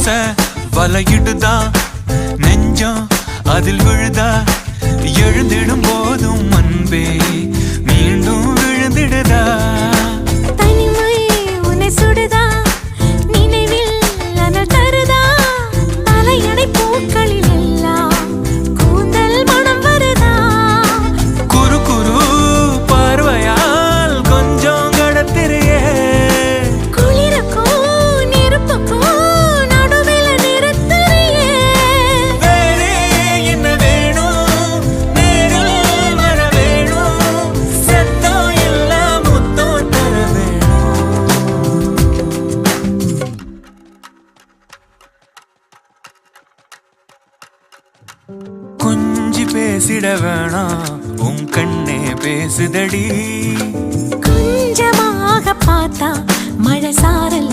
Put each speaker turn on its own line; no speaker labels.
ஆசை வலையிடுதா நெஞ்சம் அதில் விழுதா எழுந்திடும் போதும் அன்பே மீண்டும் விழுந்திடுதா
தனிமை உன்னை சுடுதா நினைவில் அனல் தருதா தலையணை பூக்களில் எல்லாம் கூந்தல் மனம் வருதா
குறு குறு பார்வையால் கொஞ்சம் கடத்திரியே
குளிருக்கும் நெருப்புக்கும் நடுவில் நிறுத்தறியே
வேறே என்ன வேணும் நேரில் வர வேணும் சத்தம் எல்லாம் முத்தம் தர வேணும் கொஞ்சி பேசிட வேணாம் உன் கண்ணே பேசுதடி
கொஞ்சமாக பார்த்தா மழை சாரல்